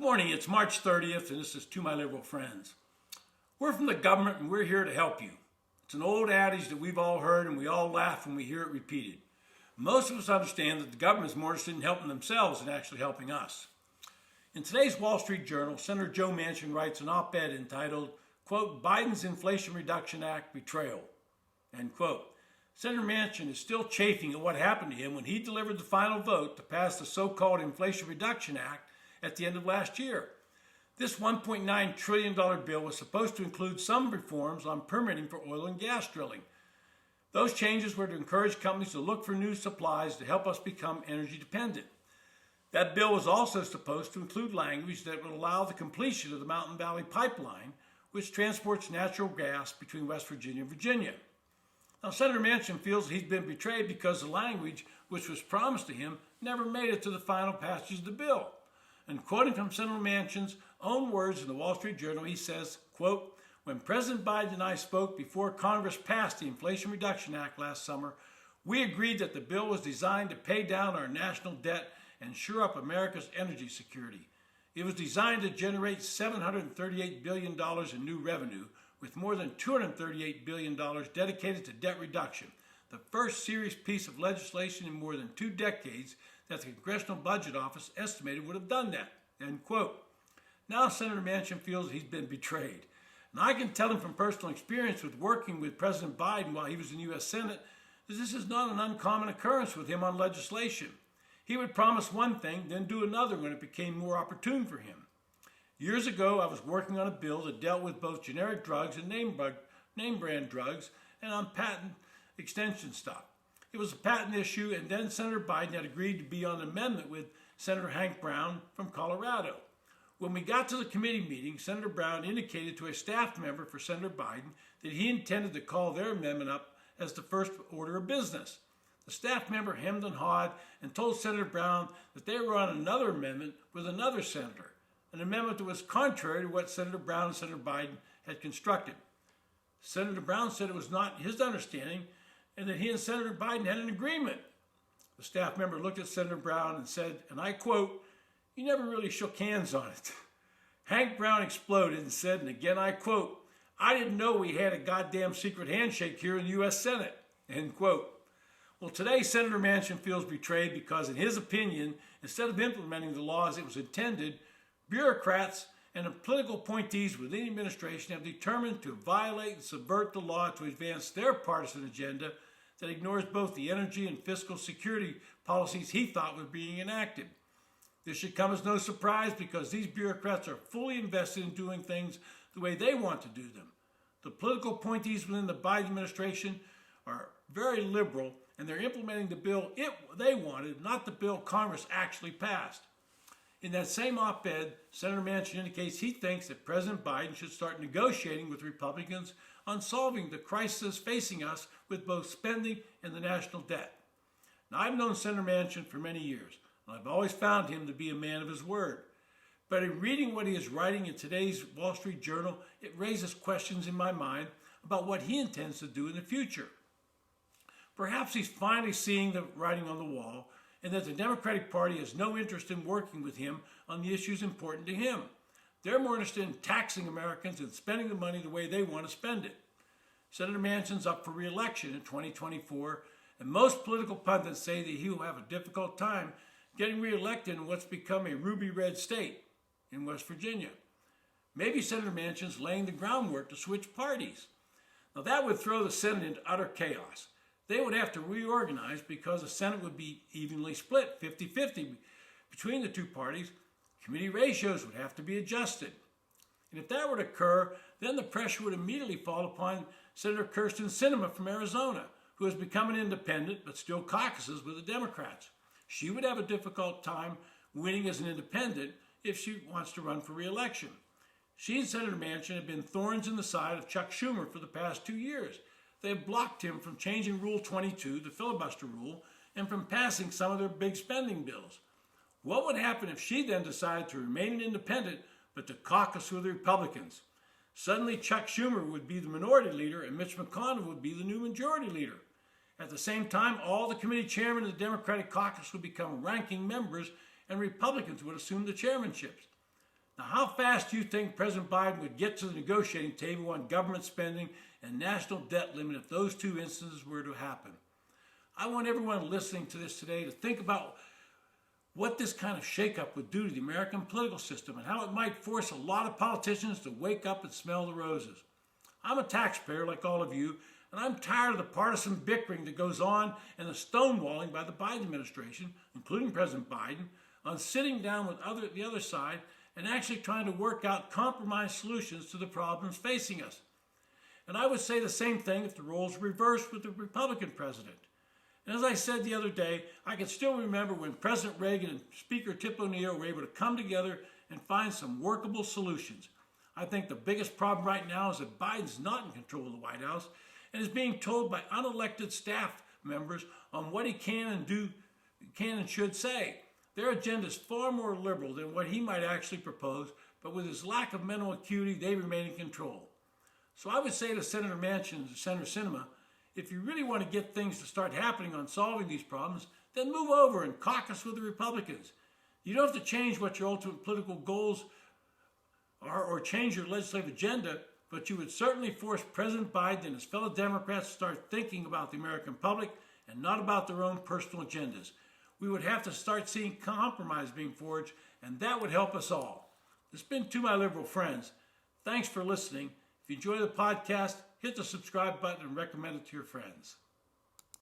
morning, it's March 30th, and this is To My Liberal Friends. We're from the government, and we're here to help you. It's an old adage that we've all heard, and we all laugh when we hear it repeated. Most of us understand that the government is more interested in helping themselves than actually helping us. In today's Wall Street Journal, Senator Joe Manchin writes an op-ed entitled, quote, Biden's Inflation Reduction Act Betrayal, end quote. Senator Manchin is still chafing at what happened to him when he delivered the final vote to pass the so-called Inflation Reduction Act at the end of last year. This $1.9 trillion bill was supposed to include some reforms on permitting for oil and gas drilling. Those changes were to encourage companies to look for new supplies to help us become energy dependent. That bill was also supposed to include language that would allow the completion of the Mountain Valley Pipeline, which transports natural gas between West Virginia and Virginia. Now, Senator Manchin feels he's been betrayed because the language which was promised to him never made it to the final passage of the bill. And quoting from Senator Manchin's own words in the Wall Street Journal, he says, quote, when President Biden and I spoke before Congress passed the Inflation Reduction Act last summer, we agreed that the bill was designed to pay down our national debt and shore up America's energy security. It was designed to generate $738 billion in new revenue, with more than $238 billion dedicated to debt reduction, the first serious piece of legislation in more than 2 decades that the Congressional Budget Office estimated would have done that, end quote. Now Senator Manchin feels he's been betrayed. And I can tell him from personal experience with working with President Biden while he was in the U.S. Senate that this is not an uncommon occurrence with him on legislation. He would promise one thing, then do another when it became more opportune for him. Years ago, I was working on a bill that dealt with both generic drugs and name brand drugs and on patent extension stuff. It was a patent issue, and then Senator Biden had agreed to be on an amendment with Senator Hank Brown from Colorado. When we got to the committee meeting, Senator Brown indicated to a staff member for Senator Biden that he intended to call their amendment up as the first order of business. The staff member hemmed and hawed and told Senator Brown that they were on another amendment with another senator, an amendment that was contrary to what Senator Brown and Senator Biden had constructed. Senator Brown said it was not his understanding and that he and Senator Biden had an agreement. The staff member looked at Senator Brown and said, and I quote, you never really shook hands on it. Hank Brown exploded and said, and again I quote, I didn't know we had a goddamn secret handshake here in the U.S. Senate, end quote. Well, today Senator Manchin feels betrayed because in his opinion, instead of implementing the laws it was intended, bureaucrats and political appointees within the administration have determined to violate and subvert the law to advance their partisan agenda that ignores both the energy and fiscal security policies he thought were being enacted. This should come as no surprise because these bureaucrats are fully invested in doing things the way they want to do them. The political appointees within the Biden administration are very liberal, and they're implementing the bill they wanted, not the bill Congress actually passed. In that same op-ed, Senator Manchin indicates he thinks that President Biden should start negotiating with Republicans on solving the crisis facing us with both spending and the national debt. Now, I've known Senator Manchin for many years, and I've always found him to be a man of his word. But in reading what he is writing in today's Wall Street Journal, it raises questions in my mind about what he intends to do in the future. Perhaps he's finally seeing the writing on the wall, and that the Democratic Party has no interest in working with him on the issues important to him. They're more interested in taxing Americans and spending the money the way they want to spend it. Senator Manchin's up for re-election in 2024, and most political pundits say that he will have a difficult time getting re-elected in what's become a ruby red state in West Virginia. Maybe Senator Manchin's laying the groundwork to switch parties. Now that would throw the Senate into utter chaos. They would have to reorganize because the Senate would be evenly split, 50-50 between the two parties. Committee ratios would have to be adjusted. And if that were to occur, then the pressure would immediately fall upon Senator Sinema from Arizona, who has become an independent but still caucuses with the Democrats. She would have a difficult time winning as an independent if she wants to run for re-election. She and Senator Manchin have been thorns in the side of Chuck Schumer for the past 2 years. They have blocked him from changing Rule 22, the filibuster rule, and from passing some of their big spending bills. What would happen if she then decided to remain an independent but to caucus with the Republicans? Suddenly Chuck Schumer would be the minority leader and Mitch McConnell would be the new majority leader. At the same time, all the committee chairmen of the Democratic Caucus would become ranking members and Republicans would assume the chairmanships. Now, how fast do you think President Biden would get to the negotiating table on government spending and national debt limit if those two instances were to happen? I want everyone listening to this today to think about what this kind of shakeup would do to the American political system and how it might force a lot of politicians to wake up and smell the roses. I'm a taxpayer like all of you, and I'm tired of the partisan bickering that goes on and the stonewalling by the Biden administration, including President Biden, on sitting down with the other side and actually trying to work out compromise solutions to the problems facing us. And I would say the same thing if the roles reversed with the Republican president. And as I said the other day, I can still remember when President Reagan and Speaker Tip O'Neill were able to come together and find some workable solutions. I think the biggest problem right now is that Biden's not in control of the White House and is being told by unelected staff members on what he can and should say. Their agenda is far more liberal than what he might actually propose, but with his lack of mental acuity, they remain in control. So I would say to Senator Manchin and Senator Sinema, if you really want to get things to start happening on solving these problems, then move over and caucus with the Republicans. You don't have to change what your ultimate political goals are or change your legislative agenda, but you would certainly force President Biden and his fellow Democrats to start thinking about the American public and not about their own personal agendas. We would have to start seeing compromise being forged, and that would help us all. This has been To My Liberal Friends. Thanks for listening. If you enjoy the podcast, hit the subscribe button and recommend it to your friends.